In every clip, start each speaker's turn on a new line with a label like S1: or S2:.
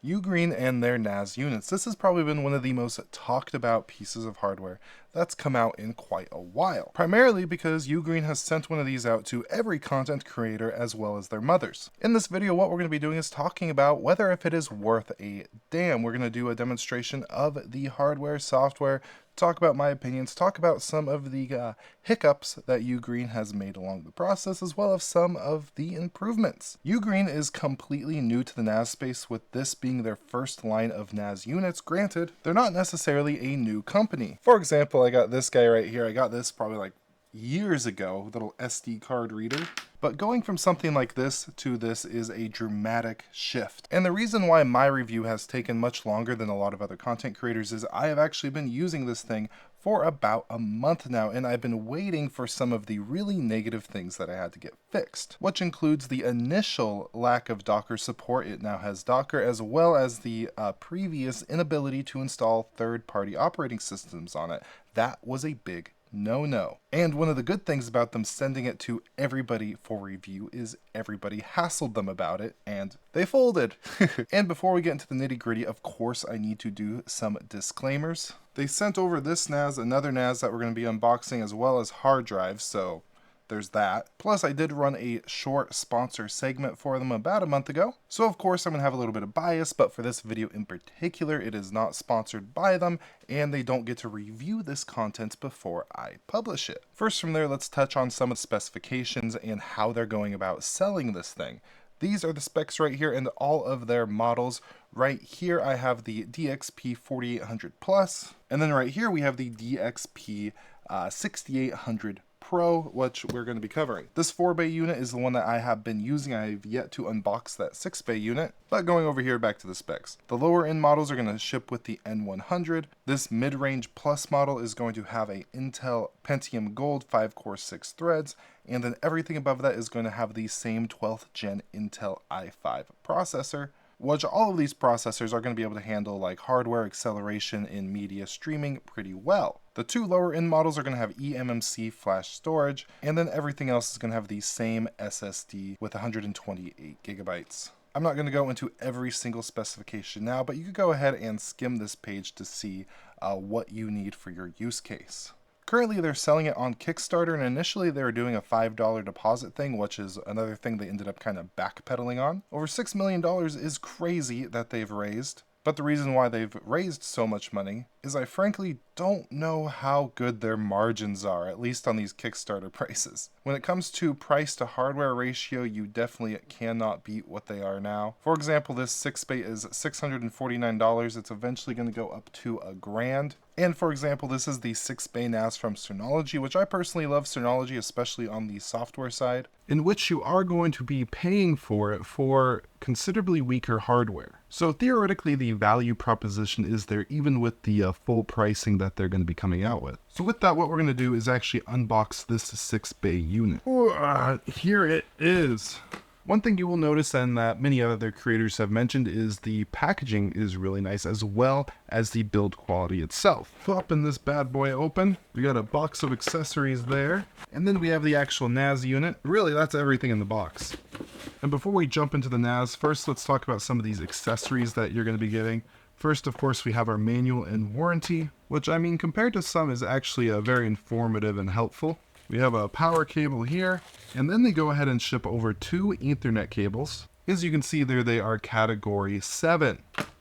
S1: UGREEN and their NAS units. This has probably been one of the most talked about pieces of hardware that's come out in quite a while. Primarily because UGREEN has sent one of these out to every content creator as well as their mothers. In this video, what we're going to be doing is talking about whether if it is worth a damn. We're going to do a demonstration of the hardware, software, talk about my opinions, talk about some of the hiccups that UGREEN has made along the process, as well as some of the improvements. UGREEN is completely new to the NAS space, with this being their first line of NAS units. Granted, they're not necessarily a new company. For example, I got this guy right here. I got this probably like years ago, little SD card reader. But going from something like this to this is a dramatic shift. And the reason why my review has taken much longer than a lot of other content creators is I have actually been using this thing for about a month now, and I've been waiting for some of the really negative things that I had to get fixed, which includes the initial lack of Docker support. It now has Docker, as well as the previous inability to install third-party operating systems on it. That was a big no. And one of the good things about them sending it to everybody for review is everybody hassled them about it and they folded. And before we get into the nitty gritty, of course, I need to do some disclaimers. They sent over this NAS, another NAS that we're going to be unboxing, as well as hard drives, so there's that. Plus, I did run a short sponsor segment for them about a month ago. So of course, I'm going to have a little bit of bias, but for this video in particular, it is not sponsored by them, and they don't get to review this content before I publish it. First from there, let's touch on some of the specifications and how they're going about selling this thing. These are the specs right here and all of their models. Right here, I have the DXP 4800 Plus, and then right here, we have the DXP 6800 Pro, which we're going to be covering. This 4-bay unit is the one that I have been using. I have yet to unbox that 6-bay unit, but going over here back to the specs. The lower end models are going to ship with the N100. This mid-range plus model is going to have a Intel Pentium Gold 5-core 6 threads, and then everything above that is going to have the same 12th gen Intel i5 processor, which all of these processors are going to be able to handle like hardware acceleration in media streaming pretty well. The two lower end models are going to have eMMC flash storage, and then everything else is going to have the same SSD with 128 gigabytes. I'm not going to go into every single specification now, but you could go ahead and skim this page to see what you need for your use case. Currently, they're selling it on Kickstarter, and initially they were doing a $5 deposit thing, which is another thing they ended up kind of backpedaling on. Over $6 million is crazy that they've raised, but the reason why they've raised so much money is I frankly don't know how good their margins are, at least on these Kickstarter prices. When it comes to price to hardware ratio, you definitely cannot beat what they are now. For example, this 6-bay is $649. It's eventually going to go up to $1,000. And for example, this is the 6-bay NAS from Synology, which I personally love Synology, especially on the software side, in which you are going to be paying for it for considerably weaker hardware. So theoretically, the value proposition is there even with the full pricing that they're going to be coming out with. So with that, what we're going to do is actually unbox this 6-bay unit. Here it is. One thing you will notice, and that many other creators have mentioned, is the packaging is really nice, as well as the build quality itself. Popping this bad boy open, we got a box of accessories there, and then we have the actual NAS unit. Really, that's everything in the box. And before we jump into the NAS, first let's talk about some of these accessories that you're going to be getting. First, of course, we have our manual and warranty, which, I mean, compared to some is actually very informative and helpful. We have a power cable here, and then they go ahead and ship over 2 Ethernet cables. As you can see there, they are category 7.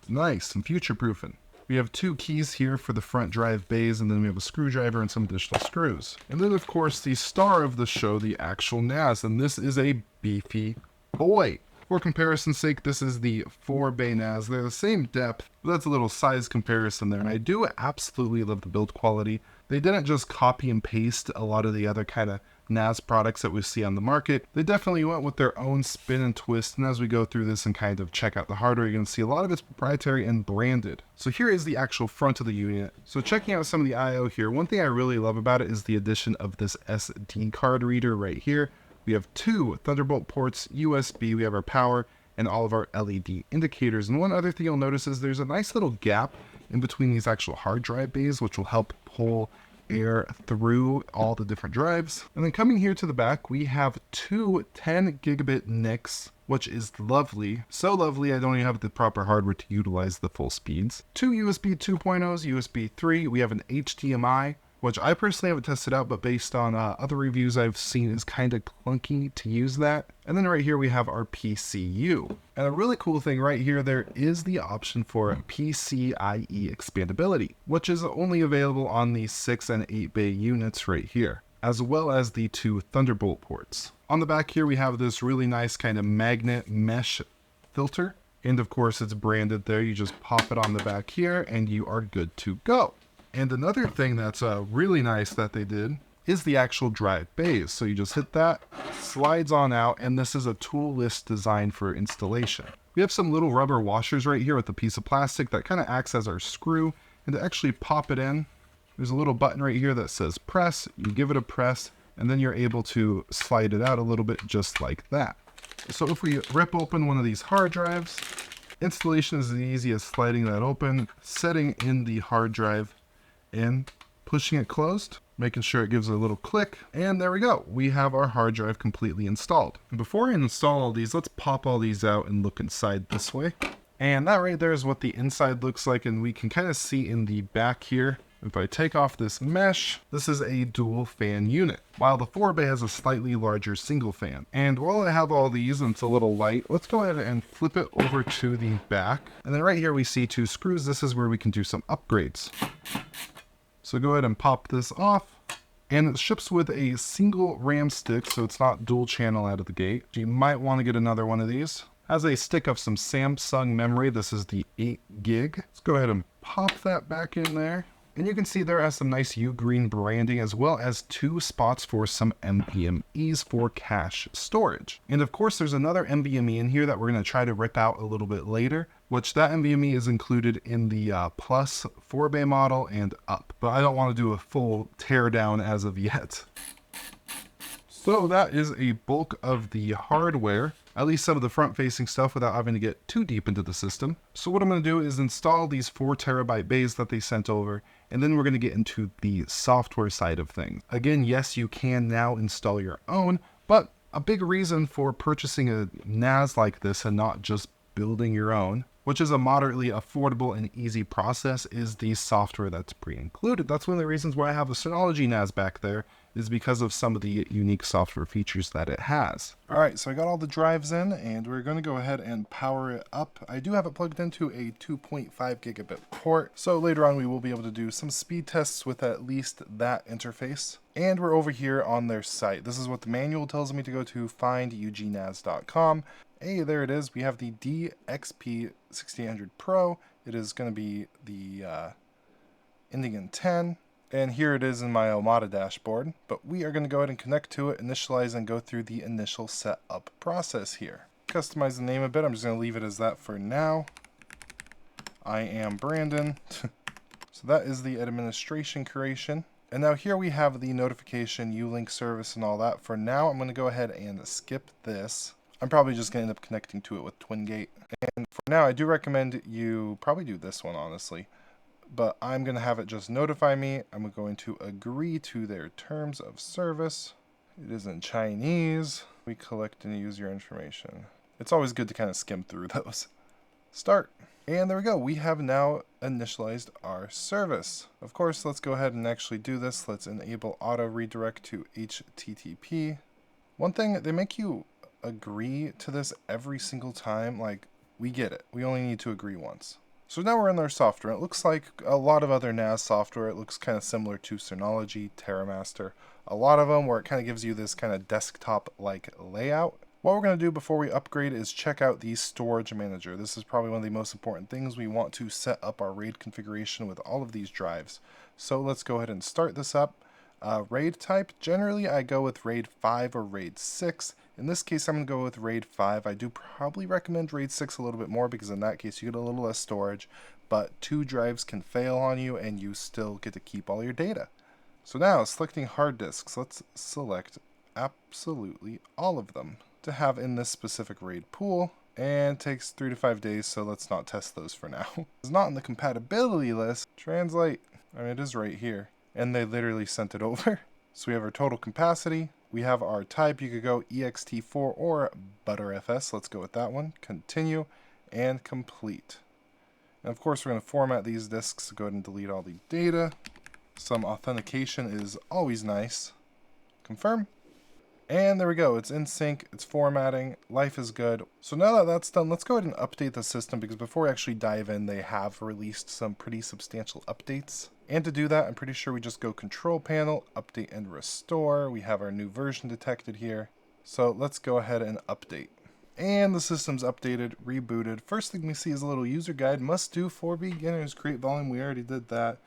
S1: Nice and future-proofing. We have 2 keys here for the front drive bays, and then we have a screwdriver and some additional screws. And then, of course, the star of the show, the actual NAS, and this is a beefy boy. For comparison's sake, this is the 4-bay NAS. They're the same depth, but that's a little size comparison there, and I do absolutely love the build quality. They didn't just copy and paste a lot of the other kind of NAS products that we see on the market. They definitely went with their own spin and twist, and as we go through this and kind of check out the hardware, you're going to see a lot of it's proprietary and branded. So here is the actual front of the unit. So checking out some of the I/O here, one thing I really love about it is the addition of this SD card reader right here. We have 2 Thunderbolt ports, USB, we have our power, and all of our LED indicators. And one other thing you'll notice is there's a nice little gap in between these actual hard drive bays, which will help pull air through all the different drives. And then coming here to the back, we have two 10 gigabit NICs, which is lovely. So lovely, I don't even have the proper hardware to utilize the full speeds. Two USB 2.0s, USB 3. We have an HDMI, which I personally haven't tested out, but based on other reviews I've seen is kind of clunky to use that. And then right here we have our PCU. And a really cool thing right here, there is the option for PCIe expandability, which is only available on the 6 and 8 bay units right here, as well as the two Thunderbolt ports. On the back here we have this really nice kind of magnet mesh filter. And of course it's branded there. You just pop it on the back here and you are good to go. And another thing that's really nice that they did is the actual drive bays. So you just hit that, slides on out, and this is a tool list designed for installation. We have some little rubber washers right here with a piece of plastic that kind of acts as our screw. And to actually pop it in, there's a little button right here that says press. You give it a press, and then you're able to slide it out a little bit just like that. So if we rip open one of these hard drives, installation is as easy as sliding that open, setting in the hard drive, and pushing it closed, making sure it gives a little click, and there we go. We have our hard drive completely installed. And before I install all these, let's pop all these out and look inside this way. And that right there is what the inside looks like, and we can kind of see in the back here. If I take off this mesh, this is a dual fan unit, while the 4-bay has a slightly larger single fan. And while I have all these and it's a little light, let's go ahead and flip it over to the back. And then right here we see two screws. This is where we can do some upgrades. So go ahead and pop this off, and it ships with a single RAM stick, so it's not dual channel out of the gate. You might want to get another one of these. Has a stick of some Samsung memory. This is the 8 gig. Let's go ahead and pop that back in there. And you can see there has some nice UGREEN branding, as well as two spots for some NVMEs for cache storage. And of course, there's another NVMe in here that we're going to try to rip out a little bit later, which that NVMe is included in the Plus 4-bay model and up. But I don't want to do a full teardown as of yet. So that is a bulk of the hardware, at least some of the front-facing stuff without having to get too deep into the system. So what I'm going to do is install these 4 terabyte bays that they sent over, and then we're going to get into the software side of things. Again, yes, you can now install your own, but a big reason for purchasing a NAS like this and not just building your own, which is a moderately affordable and easy process, is the software that's pre-included. That's one of the reasons why I have a Synology NAS back there, is because of some of the unique software features that it has. All right, so I got all the drives in, and we're going to go ahead and power it up. I do have it plugged into a 2.5 gigabit port, so later on we will be able to do some speed tests with at least that interface. And we're over here on their site. This is what the manual tells me to go to, find ugnas.com. Hey, there it is. We have the DXP 6800 Pro. It is going to be the ending in 10. And here it is in my Omada dashboard. But we are going to go ahead and connect to it, initialize, and go through the initial setup process here. Customize the name a bit. I'm just going to leave it as that for now. I am Brandon. So that is the administration creation. And now here we have the notification, Ulink service, and all that. For now, I'm going to go ahead and skip this. I'm probably just going to end up connecting to it with TwinGate. And for now, I do recommend you probably do this one, honestly. But I'm going to have it just notify me. I'm going to agree to their terms of service. It is in Chinese. We collect and use your information. It's always good to kind of skim through those. Start. And there we go. We have now initialized our service. Of course, let's go ahead and actually do this. Let's enable auto redirect to HTTP. One thing, they make you agree to this every single time. Like, we get it. We only need to agree once. So now we're in their software. It looks like a lot of other NAS software. It looks kind of similar to Synology, TerraMaster. A lot of them where it kind of gives you this kind of desktop-like layout. What we're going to do before we upgrade is check out the storage manager. This is probably one of the most important things. We want to set up our RAID configuration with all of these drives. So let's go ahead and start this up. RAID type, generally I go with RAID 5 or RAID 6. In this case, I'm going to go with RAID 5. I do probably recommend RAID 6 a little bit more because in that case you get a little less storage, but 2 drives can fail on you and you still get to keep all your data. So now, selecting hard disks, let's select absolutely all of them to have in this specific RAID pool, and it takes 3 to 5 days, so let's not test those for now. It's not in the compatibility list. Translate. I mean, it is right here. and they literally sent it over. So we have our total capacity. We have our type. You could go ext4 or btrfs. Let's go with that one. Continue and complete. And of course, we're going to format these disks. Go ahead and delete all the data. Some authentication is always nice. Confirm. And there we go. It's in sync. It's formatting. Life is good. So now that that's done, let's go ahead and update the system, because before we actually dive in, they have released some pretty substantial updates. And to do that, I'm pretty sure we just go Control Panel, Update and Restore. We have our new version detected here. So let's go ahead and update. And the system's updated, rebooted. First thing we see is a little user guide. Must do for beginners. Create volume. We already did that.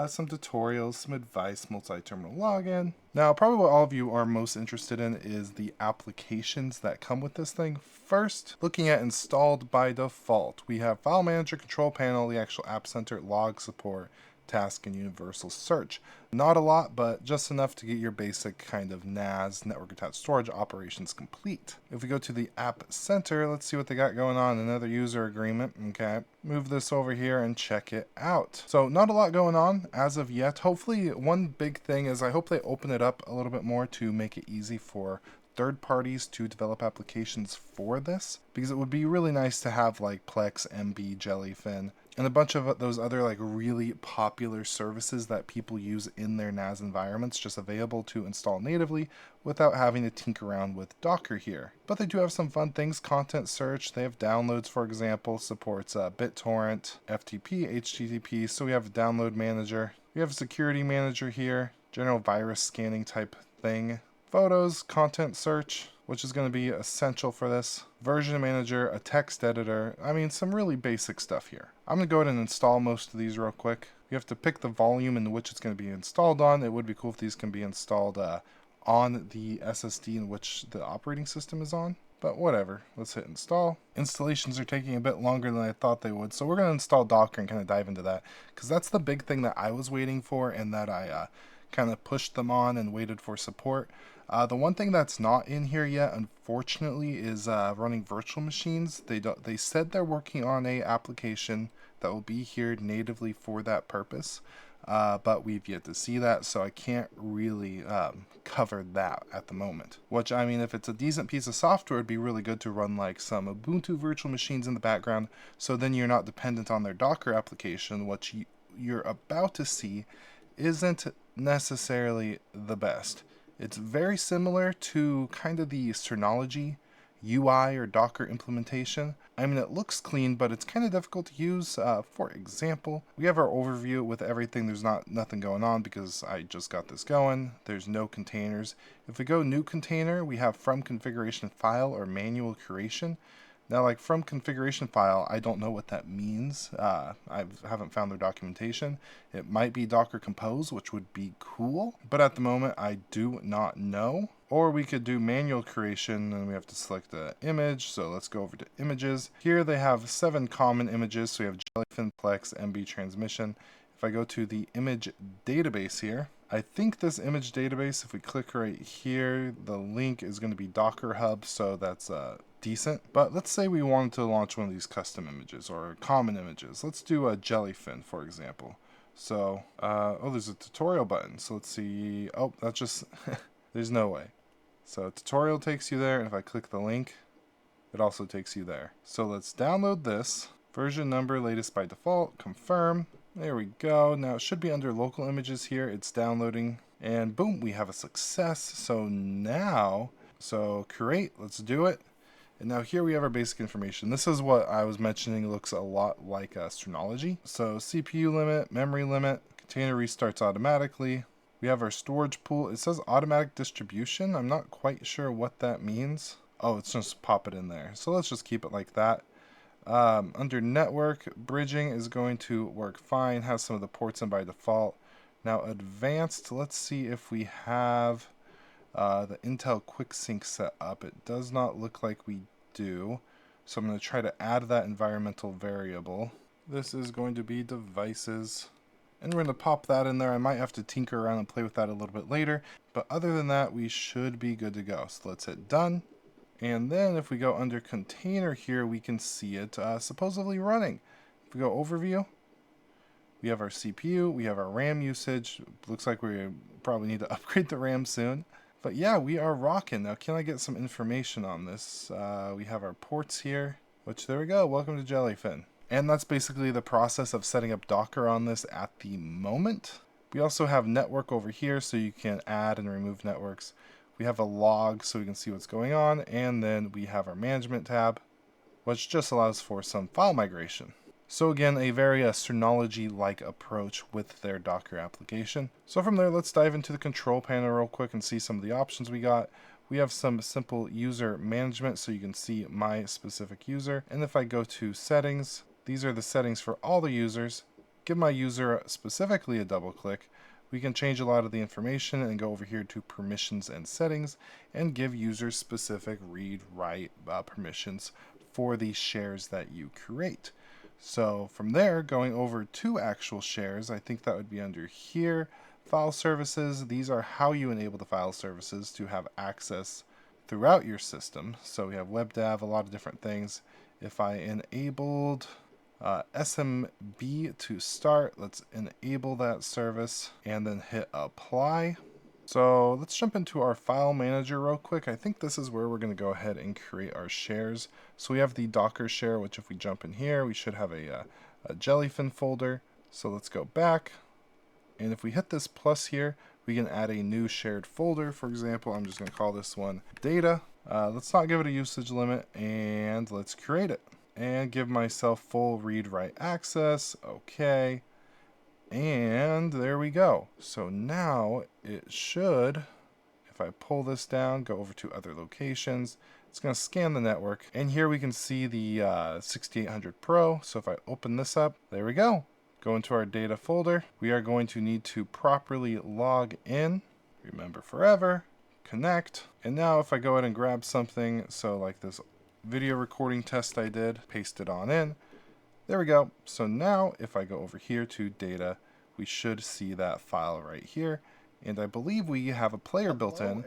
S1: Some tutorials, some advice, multi-terminal login. Now, probably what all of you are most interested in is the applications that come with this thing. First, looking at installed by default, we have File Manager, Control Panel, the actual App Center, Log Support, Task, and Universal Search. Not a lot, but just enough to get your basic kind of NAS, Network Attached Storage, operations complete. If we go to the App Center, let's see what they got going on. Another user agreement. Okay, move this over here and check it out. So not a lot going on as of yet. Hopefully, one big thing is I hope they open it up a little bit more to make it easy for third parties to develop applications for this, because it would be really nice to have like Plex, MB, Jellyfin, and a bunch of those other like really popular services that people use in their NAS environments just available to install natively without having to tinker around with Docker here. But they do have some fun things. Content search, they have downloads, for example, supports BitTorrent, FTP, HTTP, so we have a download manager. We have a security manager here, general virus scanning type thing. Photos, content search, which is going to be essential for this. Version manager, a text editor. I mean, some really basic stuff here. I'm going to go ahead and install most of these real quick. You have to pick the volume in which it's going to be installed on. It would be cool if these can be installed on the SSD in which the operating system is on. But whatever, let's hit install. Installations are taking a bit longer than I thought they would, so we're going to install Docker and kind of dive into that, because that's the big thing that I was waiting for and that I kind of pushed them on and waited for support. The one thing that's not in here yet, unfortunately, is running virtual machines. They said they're working on a application that will be here natively for that purpose, but we've yet to see that, so I can't really cover that at the moment. Which, I mean, if it's a decent piece of software, it'd be really good to run like some Ubuntu virtual machines in the background, so then you're not dependent on their Docker application, which you're about to see isn't necessarily the best. It's very similar to kind of the Synology UI or Docker implementation. I mean, it looks clean, but it's kind of difficult to use. For example, we have our overview with everything. There's nothing going on because I just got this going. There's no containers. If we go new container, we have from configuration file or manual creation. Now, like from configuration file, I don't know what that means. I haven't found their documentation. It might be Docker Compose, which would be cool, but at the moment I do not know. Or we could do manual creation, and we have to select the image. So let's go over to images. Here they have 7 common images. So we have Jellyfin, Plex, MB transmission. If I go to the image database here, I think this image database, if we click right here, the link is going to be Docker Hub, so that's decent. But let's say we wanted to launch one of these custom images or common images. Let's do a Jellyfin, for example. So, oh, there's a tutorial button. So let's see. Oh, that's just, there's no way. So tutorial takes you there, and if I click the link, it also takes you there. So let's download this. Version number, latest by default, confirm. There we go. Now it should be under local images here. It's downloading, and boom, we have a success. So now, create, let's do it. And now here we have our basic information. This is what I was mentioning, looks a lot like Synology. So CPU limit, memory limit, container restarts automatically. We have our storage pool. It says automatic distribution. I'm not quite sure what that means. Oh, it's just pop it in there. So let's just keep it like that. Under network, bridging is going to work fine, has some of the ports in by default. Now advanced, let's see if we have the Intel QuickSync set up. It does not look like we do, so I'm going to try to add that environmental variable. This is going to be devices, and we're going to pop that in there. I might have to tinker around and play with that a little bit later, but other than that, we should be good to go. So let's hit done. And then if we go under container here, we can see it supposedly running. If we go overview, We have our CPU, we have our RAM usage. Looks like we probably need to upgrade the RAM soon. But yeah, we are rocking. Now, can I get some information on this? We have our ports here, which there we go. Welcome to Jellyfin. And that's basically the process of setting up Docker on this at the moment. We also have network over here, so you can add and remove networks. We have a log, so we can see what's going on. And then we have our management tab, which just allows for some file migration. So again, a very Synology-like approach with their Docker application. So from there, let's dive into the control panel real quick and see some of the options we got. We have some simple user management, so you can see my specific user. And if I go to settings, these are the settings for all the users. Give my user specifically a double click. We can change a lot of the information and go over here to permissions and settings and give users specific read, write permissions for the shares that you create. So from there, going over to actual shares, I think that would be under here, file services. These are how you enable the file services to have access throughout your system. So we have WebDAV, a lot of different things. If I enabled SMB to start, let's enable that service and then hit apply. So let's jump into our file manager real quick. I think this is where we're going to go ahead and create our shares. So we have the Docker share, which if we jump in here, we should have a Jellyfin folder. So let's go back. And if we hit this plus here, we can add a new shared folder. For example, I'm just going to call this one data. Let's not give it a usage limit, and let's create it. And give myself full read-write access. Okay. And there we go. So now it should, if I pull this down, go over to other locations, it's going to scan the network. And here we can see the 6800 Pro. So if I open this up, there we go. Go into our data folder. We are going to need to properly log in. Remember forever. Connect. And now if I go ahead and grab something, so like this video recording test I did, paste it on in. There we go. So now if I go over here to data, we should see that file right here. And I believe we have a player built in.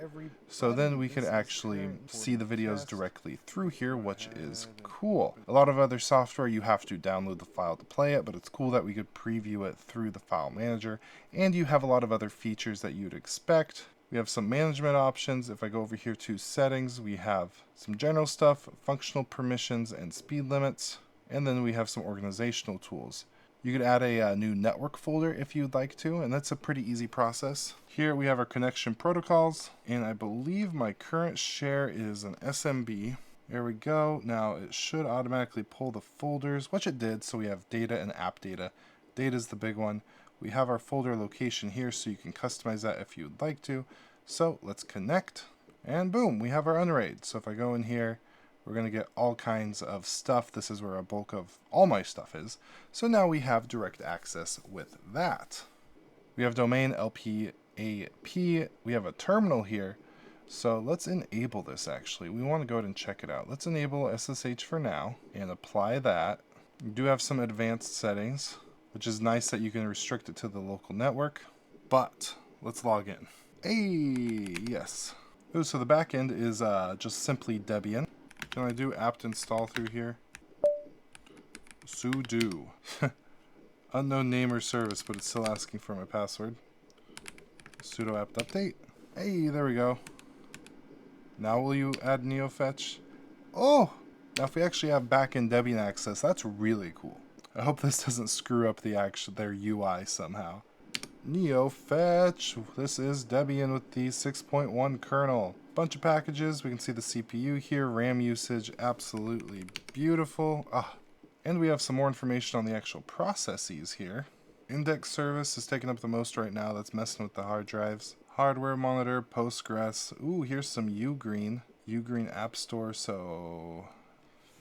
S1: So then we could actually see the videos directly through here, which is cool. A lot of other software, you have to download the file to play it, but it's cool that we could preview it through the file manager. And you have a lot of other features that you'd expect. We have some management options. If I go over here to settings, we have some general stuff, functional permissions and speed limits. And then we have some organizational tools. You could add a new network folder if you'd like to, and that's a pretty easy process. Here we have our connection protocols, and I believe my current share is an SMB. There we go. Now it should automatically pull the folders, which it did. So we have data and app data. Data is the big one. We have our folder location here, so you can customize that if you'd like to. So let's connect, and boom, we have our unraid. So if I go in here, we're going to get all kinds of stuff. This is where a bulk of all my stuff is. So now we have direct access with that. We have domain LPAP. We have a terminal here. So let's enable this actually. We want to go ahead and check it out. Let's enable SSH for now and apply that. We do have some advanced settings, which is nice that you can restrict it to the local network. But let's log in. Hey, yes. Ooh, so the back end is just simply Debian. Can I do apt install through here? Sudo. Unknown name or service, but it's still asking for my password. Sudo apt update. Hey, there we go. Now will you add neofetch? Oh! Now if we actually have backend Debian access, that's really cool. I hope this doesn't screw up their UI somehow. Neofetch. This is Debian with the 6.1 kernel. Bunch of packages. We can see the CPU here. RAM usage, absolutely beautiful. And we have some more information on the actual processes here. Index service is taking up the most right now. That's messing with the hard drives. Hardware monitor, Postgres. Ooh, here's some UGREEN. UGREEN App Store, so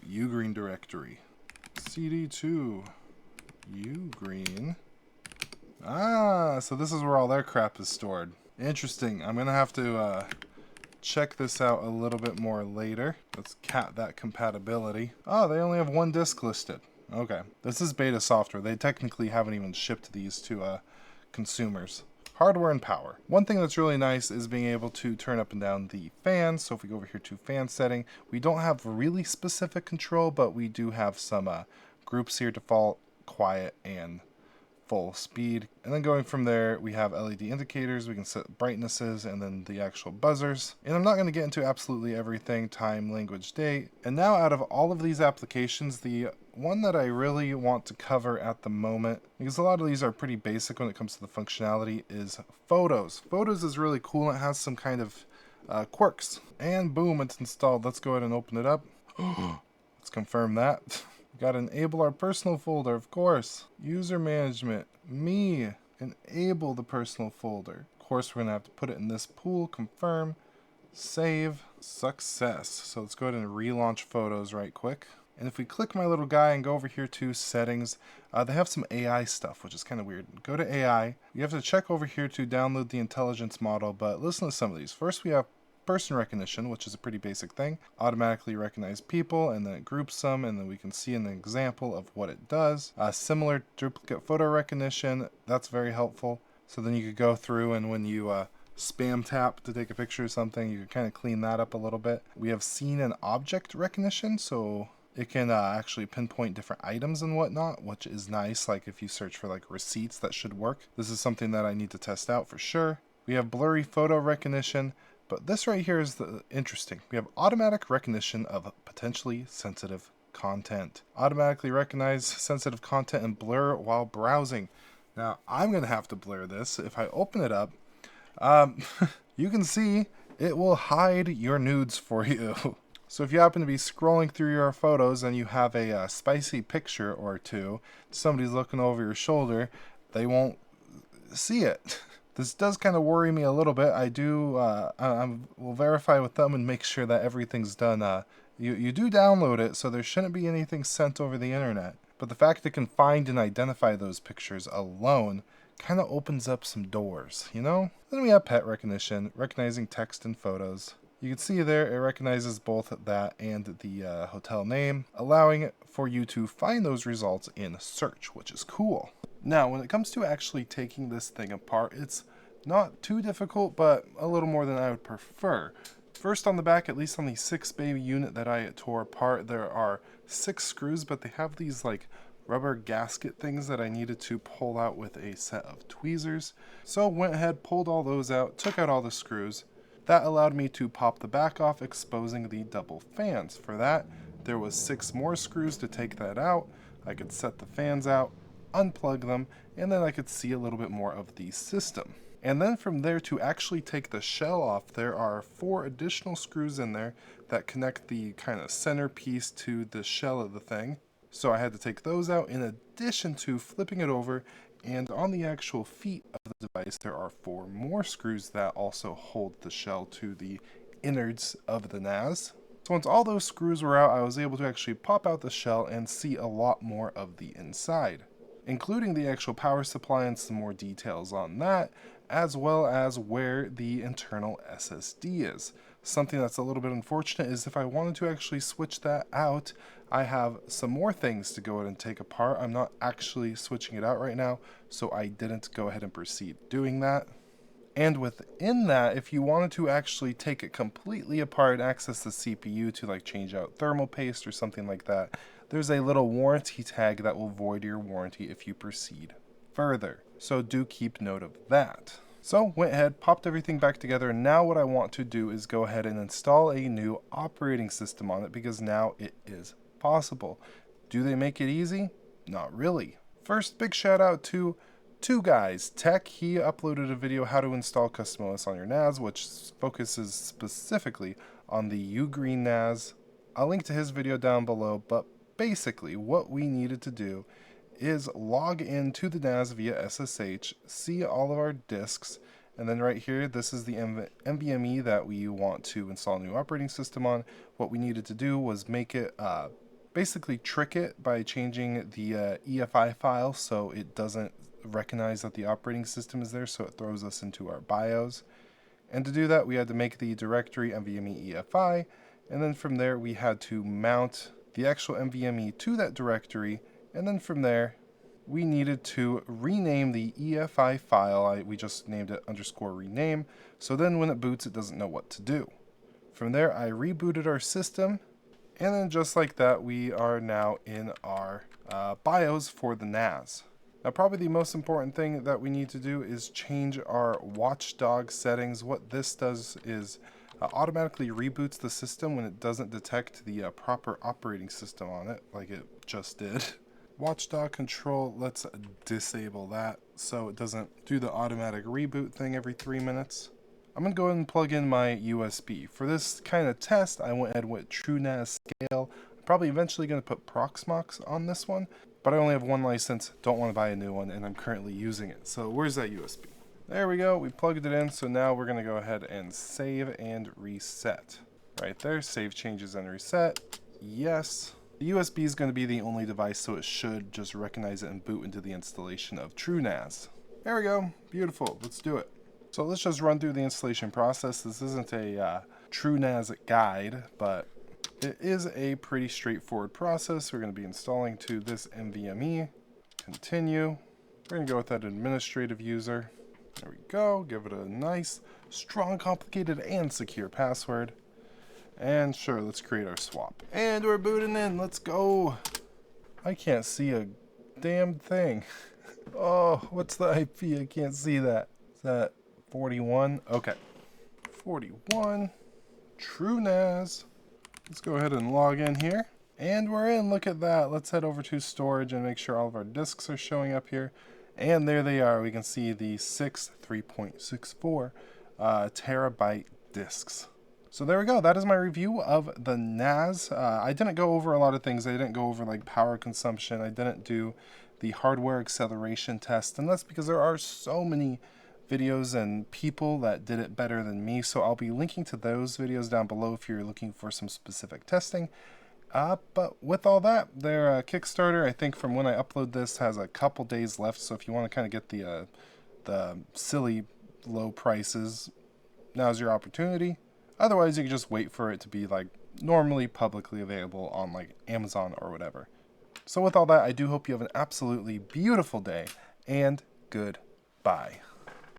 S1: UGREEN directory. CD2. UGREEN. So this is where all their crap is stored. Interesting. I'm going to have to check this out a little bit more later. Let's cat that compatibility. Oh, they only have one disk listed. Okay. This is beta software. They technically haven't even shipped these to consumers. Hardware and power. One thing that's really nice is being able to turn up and down the fans. So if we go over here to fan setting, we don't have really specific control, but we do have some groups here: default, quiet, and full speed. And then going from there, we have LED indicators, we can set brightnesses, and then the actual buzzers. And I'm not going to get into absolutely everything, time, language, date. And now out of all of these applications, the one that I really want to cover at the moment, because a lot of these are pretty basic when it comes to the functionality, is Photos. Photos is really cool, and it has some kind of quirks. And boom, it's installed. Let's go ahead and open it up. Let's confirm that. Gotta enable our personal folder, of course. User management, me, enable the personal folder. Of course, we're gonna have to put it in this pool, confirm, save, success. So let's go ahead and relaunch Photos right quick. And if we click my little guy and go over here to settings, they have some AI stuff, which is kind of weird. Go to AI. You have to check over here to download the intelligence model, but listen to some of these. First, we have person recognition, which is a pretty basic thing. Automatically recognize people, and then it groups them, and then we can see an example of what it does. Similar duplicate photo recognition, that's very helpful. So then you could go through, and when you spam tap to take a picture of something, you can kind of clean that up a little bit. We have scene and object recognition, so it can actually pinpoint different items and whatnot, which is nice. Like if you search for like receipts, that should work. This is something that I need to test out for sure. We have blurry photo recognition. But this right here is the interesting. We have automatic recognition of potentially sensitive content. Automatically recognize sensitive content and blur while browsing. Now, I'm going to have to blur this. If I open it up, you can see it will hide your nudes for you. So if you happen to be scrolling through your photos and you have a spicy picture or two, somebody's looking over your shoulder, they won't see it. This does kind of worry me a little bit. I will verify with them and make sure that everything's done. You do download it, so there shouldn't be anything sent over the internet. But the fact it can find and identify those pictures alone kind of opens up some doors, you know? Then we have pet recognition, recognizing text and photos. You can see there it recognizes both that and the hotel name, allowing for you to find those results in search, which is cool. Now, when it comes to actually taking this thing apart, it's not too difficult, but a little more than I would prefer. First on the back, at least on the 6 baby unit that I tore apart, there are 6 screws, but they have these like rubber gasket things that I needed to pull out with a set of tweezers. So went ahead, pulled all those out, took out all the screws. That allowed me to pop the back off, exposing the double fans. For that, there was 6 more screws to take that out. I could set the fans out, unplug them, and then I could see a little bit more of the system. And then from there, to actually take the shell off, there are 4 additional screws in there that connect the kind of centerpiece to the shell of the thing. So I had to take those out in addition to flipping it over, and on the actual feet of the device there are 4 more screws that also hold the shell to the innards of the NAS. So once all those screws were out, I was able to actually pop out the shell and see a lot more of the inside, including the actual power supply and some more details on that, as well as where the internal SSD is. Something that's a little bit unfortunate is if I wanted to actually switch that out, I have some more things to go ahead and take apart. I'm not actually switching it out right now, so I didn't go ahead and proceed doing that. And within that, if you wanted to actually take it completely apart and access the CPU to like change out thermal paste or something like that, there's a little warranty tag that will void your warranty if you proceed further. So do keep note of that. So went ahead, popped everything back together, and now what I want to do is go ahead and install a new operating system on it, because now it is possible. Do they make it easy? Not really. First, big shout out to 2 guys. Tech, he uploaded a video how to install custom OS on your NAS, which focuses specifically on the UGREEN NAS. I'll link to his video down below, but basically what we needed to do is log into the NAS via SSH, see all of our disks, and then right here, this is the NVMe that we want to install a new operating system on. What we needed to do was make it, basically trick it by changing the EFI file so it doesn't recognize that the operating system is there, so it throws us into our BIOS. And to do that, we had to make the directory NVMe EFI, and then from there we had to mount the actual NVMe to that directory, and then from there we needed to rename the EFI file. We just named it _rename, so then when it boots it doesn't know what to do. From there I rebooted our system, and then just like that we are now in our BIOS for the NAS. Now, probably the most important thing that we need to do is change our watchdog settings. What this does is automatically reboots the system when it doesn't detect the proper operating system on it, like it just did. Watchdog control, let's disable that so it doesn't do the automatic reboot thing every 3 minutes. I'm going to go ahead and plug in my USB. For this kind of test, I went ahead with TrueNAS scale. I'm probably eventually going to put Proxmox on this one, but I only have one license, don't want to buy a new one, and I'm currently using it. So where's that USB? There we go, we plugged it in, so now we're going to go ahead and save and reset. Right there, save changes and reset. Yes. The USB is going to be the only device, so it should just recognize it and boot into the installation of TrueNAS. There we go, beautiful, let's do it. So let's just run through the installation process. This isn't a TrueNAS guide, but it is a pretty straightforward process. We're going to be installing to this NVMe. Continue. We're going to go with that administrative user. There we go. Give it a nice, strong, complicated, and secure password. And sure, let's create our swap. And we're booting in. Let's go. I can't see a damn thing. Oh, what's the IP? I can't see that. Is that 41? Okay. 41. TrueNAS. Let's go ahead and log in here. And we're in. Look at that. Let's head over to storage and make sure all of our disks are showing up here. And there they are. We can see the 3.64 terabyte disks. So there we go. That is my review of the NAS. I didn't go over a lot of things. I didn't go over like power consumption. I didn't do the hardware acceleration test. And that's because there are so many videos and people that did it better than me. So I'll be linking to those videos down below if you're looking for some specific testing. But with all that, their Kickstarter, I think from when I upload this, has a couple days left. So if you want to kind of get the silly low prices, now's your opportunity. Otherwise, you can just wait for it to be like normally publicly available on like Amazon or whatever. So with all that, I do hope you have an absolutely beautiful day and goodbye.